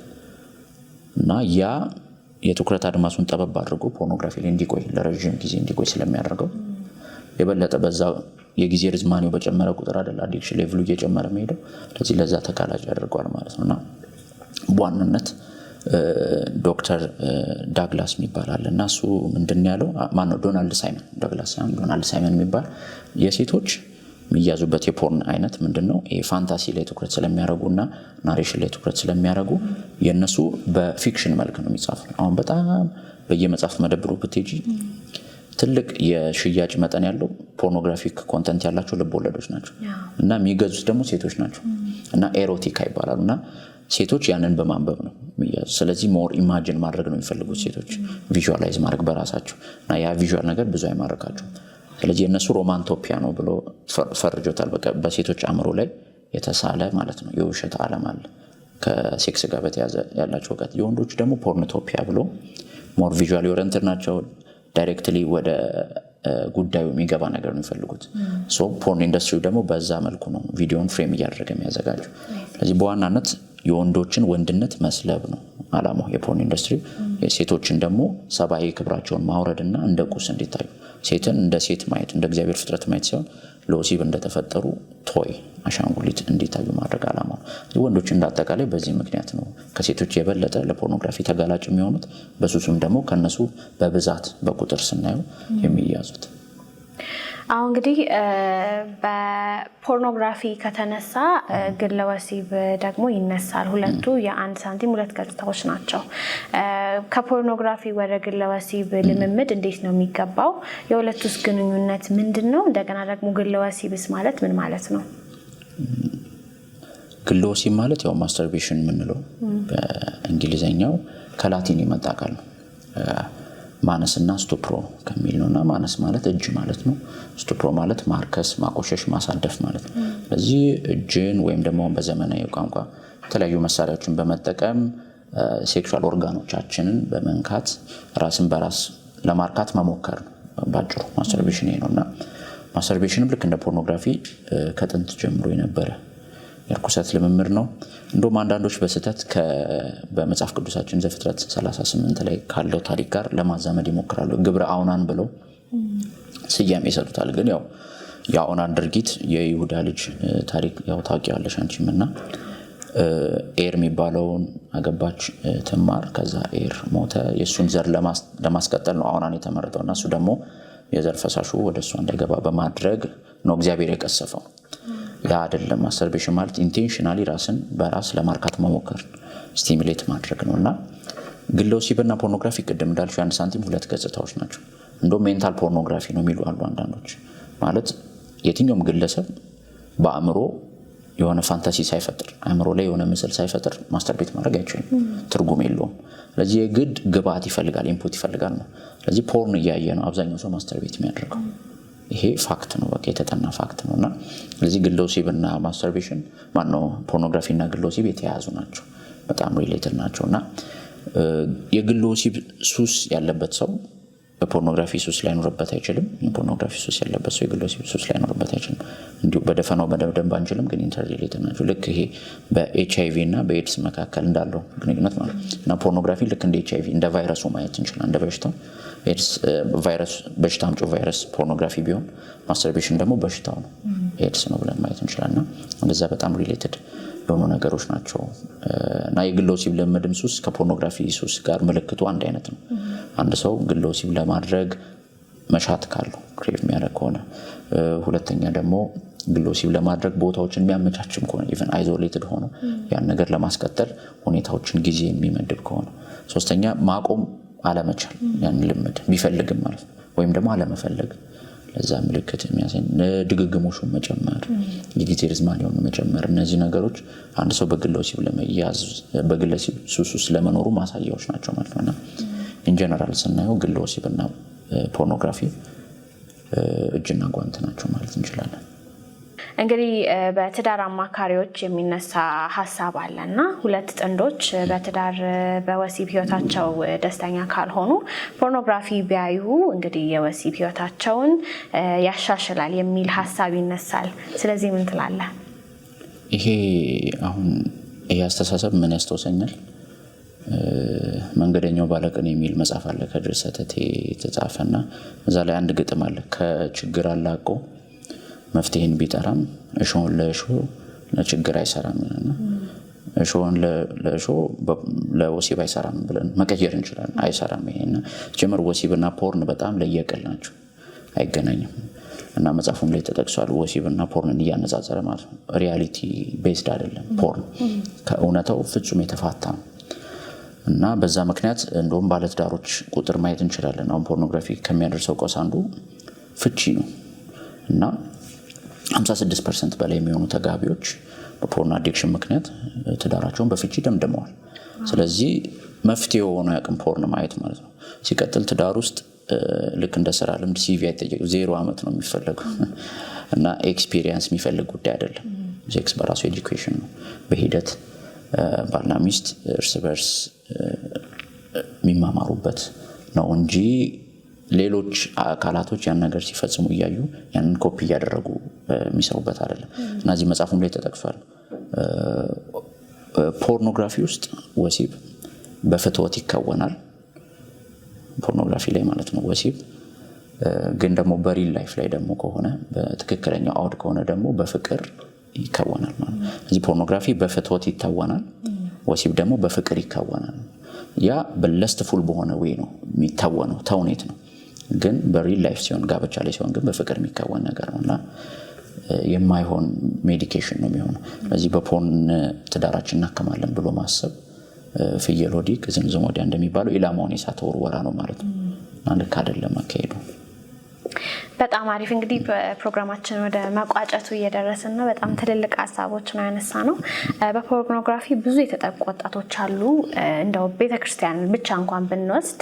S2: እና ያ የትኩረት አድማሱን ጠበብ አድርጎ ፖርኖግራፊ ላይ እንዲቆይ ለረዥም ጊዜ እንዲቆይ ስለሚያደርገው የበለጠ በዛ የጊዜ ርዝማኔው በጨመረ ቁጥር አይደል አዲክሽን ሌቭሉ እየጨመረ መሄደው። ስለዚህ ለዛ ተጋላጭ ያደርገዋል ማለት ነውና በዋናነት ዶክተር ዳግላስ የሚባል አለ እና እሱ ምንድን ያለው ማነው ዶናልድ ሳይመን የሚባል የሴቶች የሚያዙበት የፖርን አይነት ምንድነው? ፋንታሲ ላይ ትኩረት ስለሚያደርጉና ናሬሽን ላይ ትኩረት ስለሚያደርጉ የነሱ በፊክሽን መልክ ነው የሚጻፉት። አሁን በጣም በየመጽሐፍ መደብሩ ብትሄጂ ትልቅ የሽያጭ መጠን ያለው ፖርኖግራፊክ ኮንተንት ያላቸው ልብ ወለዶች ናቸው እና የሚገዙት ደግሞ ሴቶች ናቸው እና ኤሮቲካ ይባላሉ እና ሴቶች ያንን በማንበብ ነው የሚያዙ። ስለዚህ ሞር ኢማጂን ማድረግ ነው የሚፈልጉት ሴቶች ቪዥዋላይዝ ማድረግ በራሳቸው እና ያ ቪዥዋል ነገር ብዙ አይማርካቸው። ስለዚህ የነሱ ሮማንቶፒያ ነው ብሎ ፈርጆታል። በቃ በሴቶች አእምሮ ላይ የተሳለ ማለት ነው የውሸት ዓለም አለ ከሴክስ ጋር በተያዘ ያላቸው እውቀት። የወንዶች ደግሞ ፖርኖቶፒያ ብሎ ሞር ቪዥዋሊ ኦሪየንትድ ናቸው። ዳይሬክትሊ ወደ ጉዳዩ የሚገባ ነገር ነው የሚፈልጉት። ሶ ፖርን ኢንዱስትሪ ደግሞ በዛ መልኩ ነው ቪዲዮን ፍሬም እያደረገ የሚያዘጋጁ። ስለዚህ በዋናነት የወንዶችን ወንድነት መስለብ ነው አላማው የፖርን ኢንዱስትሪ። ሴቶችን ደግሞ ሰብአዊ ክብራቸውን ማውረድና እንደ ቁስ እንዲታዩ፣ ሴትን እንደ ሴት ማየት፣ እንደ እግዚአብሔር ፍጥረት ማየት ሳይሆን ለወሲብ እንደተፈጠሩ ቶይ አሻንጉሊት እንዲታዩ ማድረግ አላማው ነው። ወንዶች እንዳጠቃላይ በዚህ ምክንያት ነው ከሴቶች የበለጠ ለፖርኖግራፊ ተጋላጭ የሚሆኑት። በሱሱም ደግሞ ከነሱ በብዛት በቁጥር ስናየው የሚያዙት።
S1: አሁን እንግዲህ በፖርኖግራፊ ከተነሳ ግለ ወሲብ ደግሞ ይነሳል። ሁለቱ የአንድ ሳንቲም ሁለት ገጽታዎች ናቸው። ከፖርኖግራፊ ወደ ግለ ወሲብ ልምምድ እንዴት ነው የሚገባው? የሁለቱስ ግንኙነት ምንድን ነው? እንደገና ደግሞ ግለ ወሲብስ ማለት ምን ማለት ነው?
S2: ግለ ወሲብ ማለት ያው ማስተርቤሽን የምንለው በእንግሊዘኛው ከላቲን የመጣ ቃል ነው። ማነስና ስቱፕሮ ከሚል ነውና ማነስ ማለት እጅ ማለት ነው። ስቱፕሮ ማለት ማርከስ፣ ማቆሸሽ፣ ማሳደፍ ማለት ነው። ስለዚህ እጅን ወይም ደግሞ በዘመናዊ ቋንቋ የተለያዩ መሳሪያዎችን በመጠቀም ሴክሹዋል ኦርጋኖቻችንን በመንካት ራስን በራስ ለማርካት መሞከር ነው ባጭሩ። ማስተርቤሽን ይሄ ነውና ማስተርቤሽንም ልክ እንደ ፖርኖግራፊ ከጥንት ጀምሮ የነበረ የርኩሰት ልምምድ ነው። እንደውም አንዳንዶች በስህተት በመጽሐፍ ቅዱሳችን ዘፍጥረት 38 ላይ ካለው ታሪክ ጋር ለማዛመድ ይሞክራሉ። ግብረ አውናን ብለው ስያሜ ይሰጡታል። ግን ያው የአውናን ድርጊት የይሁዳ ልጅ ታሪክ ያው ታውቂዋለሽ አንቺም እና ኤር የሚባለውን አገባች ትማር። ከዛ ኤር ሞተ። የእሱን ዘር ለማስቀጠል ነው አውናን የተመረጠው እና እሱ ደግሞ የዘር ፈሳሹ ወደ እሷ እንዳይገባ በማድረግ ነው እግዚአብሔር የቀሰፈው። ያ አይደለም። ማስተርቤሽን ማለት ኢንቴንሽናሊ ራስን በራስ ለማርካት መሞከር፣ ስቲሙሌት ማድረግ ነው እና ግለ ወሲብና ፖርኖግራፊ ቅድም እንዳልሽው አንድ ሳንቲም ሁለት ገጽታዎች ናቸው። እንደውም ሜንታል ፖርኖግራፊ ነው የሚሉ አሉ አንዳንዶች። ማለት የትኛውም ግለሰብ በአእምሮ የሆነ ፋንታሲ ሳይፈጥር አእምሮ ላይ የሆነ ምስል ሳይፈጥር ማስተርቤት ማድረግ አይችልም፣ ትርጉም የለውም። ስለዚህ የግድ ግብአት ይፈልጋል፣ ኢንፑት ይፈልጋል ነው። ስለዚህ ፖርን እያየ ነው አብዛኛው ሰው ማስተርቤት የሚያደርገው። ይሄ ፋክት ነው፣ በቃ የተጠና ፋክት ነውና ስለዚህ ግለ ወሲብና ማስተርቤሽን ማነው ፖርኖግራፊና ግለ ወሲብ የተያያዙ ናቸው፣ በጣም ሪሌትድ ናቸውና የግለ ወሲብ ሱስ ያለበት ሰው በፖርኖግራፊ ሱስ ላይኖርበት አይችልም። የፖርኖግራፊ ሱስ ያለበት ሰው የግለ ወሲብ ሱስ ላይኖርበት አይችልም። እንዲሁ በደፈናው በደንብ አንችልም፣ ግን ኢንተርሪሌትድ ናቸው። ልክ ይሄ በኤችአይቪ እና በኤድስ መካከል እንዳለው ግንኙነት ማለት እና ፖርኖግራፊ ልክ እንደ ኤችአይቪ እንደ ቫይረሱ ማየት እንችላለን። እንደ በሽታው ኤድስ ቫይረስ በሽታ አምጪው ቫይረስ ፖርኖግራፊ ቢሆን ማስተርቤሽን ደግሞ በሽታው ነው ኤድስ ነው ብለን ማየት እንችላልና እንደዛ በጣም ሪሌትድ የሆኑ ነገሮች ናቸው እና የግለ ወሲብ ልምምድም ሱስ ከፖርኖግራፊ ሱስ ጋር ምልክቱ አንድ አይነት ነው። አንድ ሰው ግለ ወሲብ ለማድረግ መሻት ካለው ክሬቭ የሚያደርግ ከሆነ፣ ሁለተኛ ደግሞ ግለ ወሲብ ለማድረግ ቦታዎችን የሚያመቻችም ከሆነ ኢቨን አይዞሌትድ ሆኖ ያን ነገር ለማስቀጠል ሁኔታዎችን ጊዜ የሚመድብ ከሆነ፣ ሶስተኛ ማቆም አለመቻል ያን ልምድ ቢፈልግም ማለት ነው ወይም ደግሞ አለመፈለግ ለዛ ምልክት የሚያሳይ ድግግሞሹን መጨመር የጊዜ ርዝማኔውን መጨመር እነዚህ ነገሮች አንድ ሰው በግል ወሲብ ለመያዝ በግል ሱስ ውስጥ ለመኖሩ ማሳያዎች ናቸው ማለት ነው። ኢን ጀነራል ስናየው ግል ወሲብና ፖርኖግራፊ እጅና ጓንት ናቸው ማለት እንችላለን።
S1: እንግዲህ በትዳር አማካሪዎች የሚነሳ ሐሳብ አለና ሁለት ጥንዶች በትዳር በወሲብ ህይወታቸው ደስተኛ ካልሆኑ ፖርኖግራፊ ቢያዩ እንግዲህ የወሲብ ህይወታቸውን ያሻሽላል የሚል ሐሳብ ይነሳል። ስለዚህ ምን ትላለህ?
S2: ይሄ አሁን ያስተሳሰብ ምን ያስተውሰኛል? መንገደኛው ባለቅኔ የሚል መጽሐፍ አለ ከድርሰተ የተጻፈና እዛ ላይ አንድ ግጥም አለ ከችግር አላቆ መፍትሄን ቢጠራም እሾን ለእሾ ለችግር አይሰራም እና እሾን ለእሾ ለወሲብ አይሰራም ብለን መቀየር እንችላለን። አይሰራም ይሄና ጀመር ወሲብና ፖርን በጣም ለየቅል ናቸው አይገናኙም እና መጽሐፉም ላይ ተጠቅሷል። ወሲብና ፖርንን እያነጻጸረ ማለት ነው። ሪያሊቲ ቤዝድ አይደለም ፖርን ከእውነታው ፍጹም የተፋታ ነው እና በዛ ምክንያት እንደውም ባለትዳሮች ቁጥር ማየት እንችላለን። አሁን ፖርኖግራፊ ከሚያደርሰው ቀውስ አንዱ ፍቺ ነው እና 56% በላይ የሚሆኑ ተጋቢዎች በፖርን አዲክሽን ምክንያት ትዳራቸውን በፍቺ ደምድመዋል። ስለዚህ መፍትሄው ሆኖ ያቅም ፖርን ማየት ማለት ነው። ሲቀጥል ትዳር ውስጥ ልክ እንደ ስራ ልምድ ሲቪ አይጠየቅም። 0 ዓመት ነው የሚፈልገው እና ኤክስፒሪየንስ የሚፈልግ ጉዳይ አይደለም። ሴክስ በራሱ ኤጁኬሽን ነው። በሂደት ባልና ሚስት እርስ በርስ የሚማማሩበት ነው እንጂ ሌሎች አካላቶች ያን ነገር ሲፈጽሙ እያዩ ያንን ኮፒ እያደረጉ የሚሰሩበት አይደለም እና እዚህ መጽሐፉም ላይ ተጠቅሷል። ፖርኖግራፊ ውስጥ ወሲብ በፍትወት ይከወናል። ፖርኖግራፊ ላይ ማለት ነው ወሲብ ግን ደግሞ በሪል ላይፍ ላይ ደግሞ ከሆነ በትክክለኛው አውድ ከሆነ ደግሞ በፍቅር ይከወናል ማለት ነው። እዚህ ፖርኖግራፊ በፍትወት ይተወናል፣ ወሲብ ደግሞ በፍቅር ይከወናል። ያ በለስትፉል በሆነ ወይ ነው የሚተወነው ተውኔት ነው። ግን በሪል ላይፍ ሲሆን ጋብቻ ላይ ሲሆን ግን በፍቅር የሚከወን ነገር ነውና የማይሆን ሜዲኬሽን ነው የሚሆነው። ስለዚህ በፖርን ትዳራችን እናከማለን ብሎ ማሰብ ፍየል ወዲህ ዝምዝም ወዲያ እንደሚባለው ኢላማውን የሳተ ውርወራ ነው ማለት ነው። ልክ አይደለም አካሄዱ።
S1: በጣም አሪፍ። እንግዲህ ፕሮግራማችን ወደ መቋጨቱ እየደረስን ነው። በጣም ትልልቅ ሀሳቦች ነው ያነሳ ነው። በፖርኖግራፊ ብዙ የተጠቁ ወጣቶች አሉ። እንደው ቤተክርስቲያንን ብቻ እንኳን ብንወስድ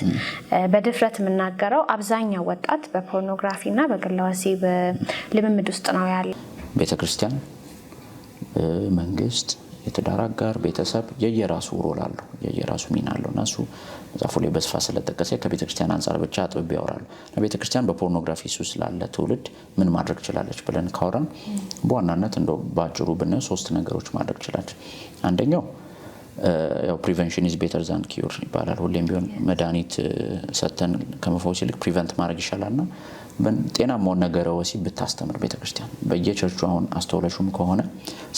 S1: በድፍረት የምናገረው አብዛኛው ወጣት በፖርኖግራፊና በግለ ወሲብ ልምምድ ውስጥ ነው ያለው።
S2: ቤተክርስቲያን፣ መንግስት፣ የትዳር አጋር፣ ቤተሰብ የየራሱ ሮል አለው፣ የየራሱ ሚና አለው እና እሱ መጽሐፉ ላይ በስፋት ስለተጠቀሰ ከቤተክርስቲያን አንጻር ብቻ አጥብቤ ያወራሉ። ቤተክርስቲያን በፖርኖግራፊ ሱስ ላለ ትውልድ ምን ማድረግ ትችላለች ብለን ካወራን በዋናነት እንደው ባጭሩ ብናየው 3 ነገሮች ማድረግ ትችላለች። አንደኛው ያው ፕሪቨንሽን ኢዝ ቤተር ዛን ኪዩር ይባላል። ሁሌም ቢሆን መድኃኒት ሰተን ከመፈወስ ይልቅ ፕሪቨንት ማድረግ ይሻላልና ጤናማውን ነገረ ወሲብ ብታስተምር ቤተክርስቲያን በየቸርቹ አሁን አስተውለሹም ከሆነ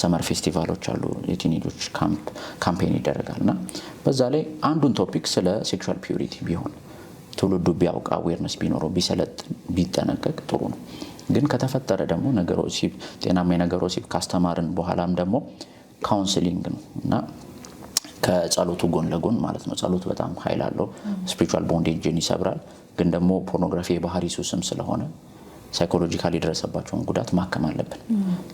S2: ሰመር ፌስቲቫሎች አሉ፣ የቲኔጆች ካምፔን ይደረጋልና በዛ ላይ አንዱን ቶፒክ ስለ ሴክሹዋል ፒዩሪቲ ቢሆን ትውልዱ ቢያውቅ አዌርነስ ቢኖረው ቢሰለጥ ቢጠነቀቅ ጥሩ ነው። ግን ከተፈጠረ ደግሞ ነገረ ወሲብ ጤናማ የነገረ ወሲብ ካስተማርን በኋላም ደግሞ ካውንስሊንግ ነው እና ከጸሎቱ ጎን ለጎን ማለት ነው። ጸሎት በጣም ኃይል አለው፣ ስፒሪቹዋል ቦንዴጅን ይሰብራል። ግን ደግሞ ፖርኖግራፊ የባህሪ ሱስም ስለሆነ ሳይኮሎጂካሊ የደረሰባቸውን ጉዳት ማከም አለብን።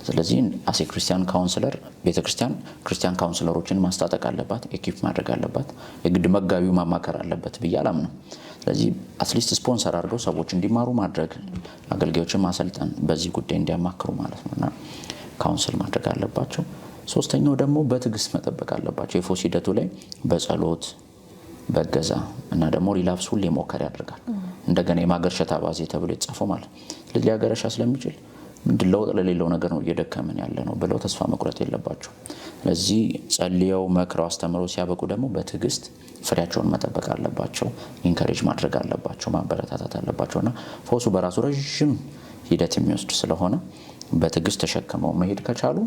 S2: ስለዚህ አሴ ክርስቲያን ካውንስለር ቤተክርስቲያን ክርስቲያን ካውንስለሮችን ማስታጠቅ አለባት፣ ኤኪፕ ማድረግ አለባት፣ የግድ መጋቢው ማማከር አለበት ብዬ አላምንም። ስለዚህ አትሊስት ስፖንሰር አድርገው ሰዎች እንዲማሩ ማድረግ፣ አገልጋዮችን ማሰልጠን፣ በዚህ ጉዳይ እንዲያማክሩ ማለት ነውና ካውንስል ማድረግ አለባቸው። ሶስተኛው ደግሞ በትዕግስት መጠበቅ አለባቸው። የፎስ ሂደቱ ላይ በጸሎት በገዛ እና ደግሞ ሪላፕስ ሁሌ ሞከር ያደርጋል። እንደገና የማገርሸት አባዜ ተብሎ የተጻፈው ማለት ስለዚህ ሊያገረሻ ስለሚችል ምንድን ለውጥ ለሌለው ነገር ነው እየደከመን ያለ ነው ብለው ተስፋ መቁረጥ የለባቸው። ስለዚህ ጸልየው መክረው አስተምረው ሲያበቁ ደግሞ በትዕግስት ፍሬያቸውን መጠበቅ አለባቸው። ኢንካሬጅ ማድረግ አለባቸው፣ ማበረታታት አለባቸውና ፎሱ በራሱ ረዥም ሂደት የሚወስድ ስለሆነ በትዕግስት ተሸክመው መሄድ ከቻሉ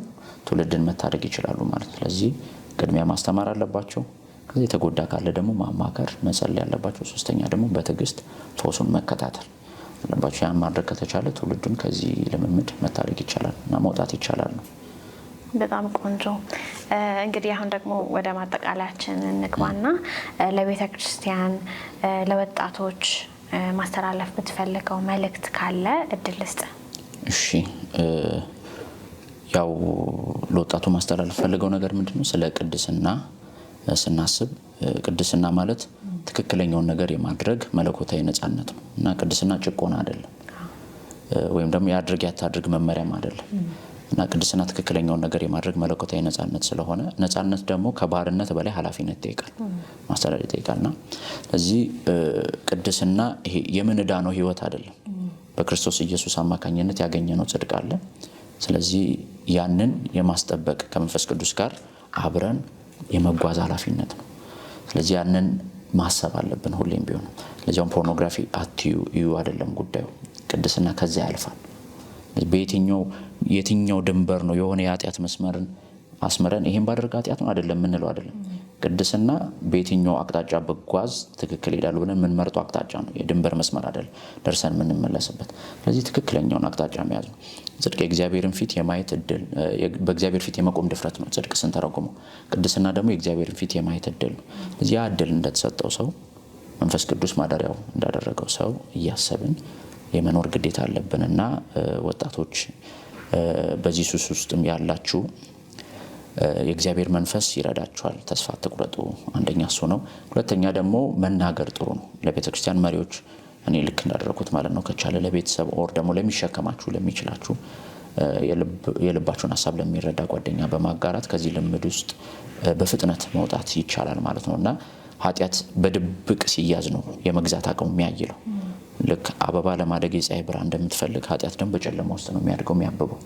S2: ትውልድን መታደግ ይችላሉ ማለት ነው። ስለዚህ ቅድሚያ ማስተማር አለባቸው። ከዚህ የተጎዳ ካለ ደግሞ ማማከር፣ መጸለይ ያለባቸው። ሶስተኛ ደግሞ በትዕግስት ፎሱን መከታተል አለባቸው። ያን ማድረግ ከተቻለ ትውልዱን ከዚህ ልምምድ መታደግ ይቻላል እና መውጣት ይቻላል ነው።
S1: በጣም ቆንጆ። እንግዲህ አሁን ደግሞ ወደ ማጠቃለያችን እንግባና ለቤተ ክርስቲያን ለወጣቶች ማስተላለፍ ብትፈልገው መልእክት ካለ እድል ልስጥ።
S2: እሺ፣ ያው ለወጣቱ ማስተላለፍ ፈልገው ነገር ምንድነው? ስለ ቅድስና ስናስብ ቅድስና ማለት ትክክለኛውን ነገር የማድረግ መለኮታዊ ነፃነት ነው እና ቅድስና ጭቆና አይደለም፣ ወይም ደግሞ ያድርግ ያታድርግ መመሪያም አይደለም እና ቅድስና ትክክለኛውን ነገር የማድረግ መለኮታዊ ነፃነት ስለሆነ ነፃነት ደግሞ ከባርነት በላይ ኃላፊነት ይጠይቃል፣ ማስተዳደር ይጠይቃልና ስለዚህ ቅድስና ይሄ የምንዳነው ህይወት አይደለም፣ በክርስቶስ ኢየሱስ አማካኝነት ያገኘነው ጽድቅ አለ። ስለዚህ ያንን የማስጠበቅ ከመንፈስ ቅዱስ ጋር አብረን የመጓዝ ኃላፊነት ነው። ስለዚህ ያንን ማሰብ አለብን ሁሌም ቢሆን። ለዚያም ፖርኖግራፊ አትዩ አይደለም ጉዳዩ፣ ቅድስና ከዚያ ያልፋል። የትኛው ድንበር ነው የሆነ የኃጢአት መስመርን አስመረን ይሄን ባደርግ ኃጢአት ነው አይደለም ምንለው አይደለም። ቅድስና በየትኛው አቅጣጫ በጓዝ ትክክል ሄዳሉ ብለን የምንመርጠው አቅጣጫ ነው፣ የድንበር መስመር አይደለም ደርሰን የምንመለስበት። ስለዚህ ትክክለኛውን አቅጣጫ መያዝ ነው። ጽድቅ የእግዚአብሔርን ፊት የማየት እድል፣ በእግዚአብሔር ፊት የመቆም ድፍረት ነው ጽድቅ ስንተረጉመው። ቅድስና ደግሞ የእግዚአብሔርን ፊት የማየት እድል ነው። ስለዚህ ያ እድል እንደተሰጠው ሰው መንፈስ ቅዱስ ማደሪያው እንዳደረገው ሰው እያሰብን የመኖር ግዴታ አለብንና ወጣቶች በዚህ ሱስ ውስጥም ያላችሁ የእግዚአብሔር መንፈስ ይረዳችኋል። ተስፋ አትቁረጡ። አንደኛ እሱ ነው። ሁለተኛ ደግሞ መናገር ጥሩ ነው። ለቤተክርስቲያን መሪዎች እኔ ልክ እንዳደረኩት ማለት ነው ከቻለ ለቤተሰብ ኦር ደግሞ ለሚሸከማችሁ ለሚችላችሁ የልባችሁን ሀሳብ ለሚረዳ ጓደኛ በማጋራት ከዚህ ልምድ ውስጥ በፍጥነት መውጣት ይቻላል ማለት ነውና ኃጢአት በድብቅ ሲያዝ ነው የመግዛት አቅሙ የሚያይለው። ልክ አበባ ለማደግ የፀሐይ ብርሃን እንደምትፈልግ ኃጢአት ደግሞ በጨለማ ውስጥ ነው የሚያድገው የሚያብበው።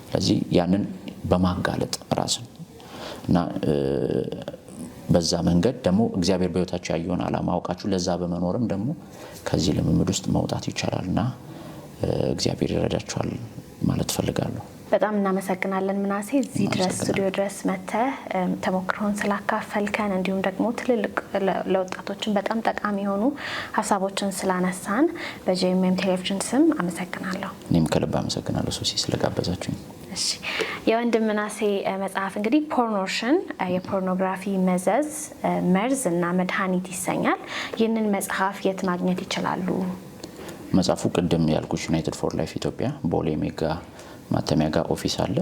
S2: ስለዚህ ያንን በማጋለጥ ራስን እና በዛ መንገድ ደግሞ እግዚአብሔር በሕይወታችሁ ያየውን ዓላማ አውቃችሁ ለዛ በመኖርም ደግሞ ከዚህ ልምምድ ውስጥ መውጣት ይቻላልና እግዚአብሔር ይረዳችኋል ማለት ፈልጋለሁ።
S1: በጣም እናመሰግናለን ምናሴ፣ እዚህ ድረስ ስቱዲዮ ድረስ መጥተህ ተሞክሮን ስላካፈልከን እንዲሁም ደግሞ ትልልቅ ለወጣቶችን በጣም ጠቃሚ የሆኑ ሀሳቦችን ስላነሳን በጄኤምኤም ቴሌቪዥን ስም አመሰግናለሁ።
S2: እኔም ከልብ አመሰግናለሁ ሶሲ ስለጋበዛችሁኝ።
S1: እሺ፣ የወንድም ምናሴ መጽሐፍ እንግዲህ ፖርኖሽን የፖርኖግራፊ መዘዝ መርዝ እና መድኃኒት ይሰኛል። ይህንን መጽሐፍ የት ማግኘት ይችላሉ?
S2: መጽሐፉ ቅድም ያልኩሽ ዩናይትድ ፎር ላይፍ ኢትዮጵያ ቦሌ ሜጋ ማተሚያ ጋር ኦፊስ አለ።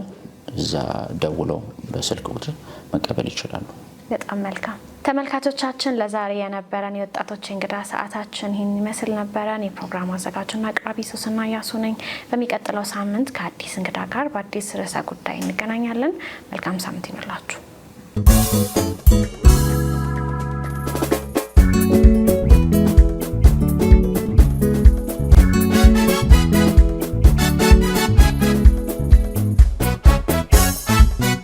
S2: እዛ ደውለው በስልክ ቁጥር መቀበል ይችላሉ።
S1: በጣም መልካም ተመልካቾቻችን፣ ለዛሬ የነበረን የወጣቶች እንግዳ ሰዓታችን ይህን ይመስል ነበረን። የፕሮግራሙ አዘጋጅና አቅራቢ ሱስና ያሱ ነኝ። በሚቀጥለው ሳምንት ከአዲስ እንግዳ ጋር በአዲስ ርዕሰ ጉዳይ እንገናኛለን። መልካም ሳምንት ይሁንላችሁ።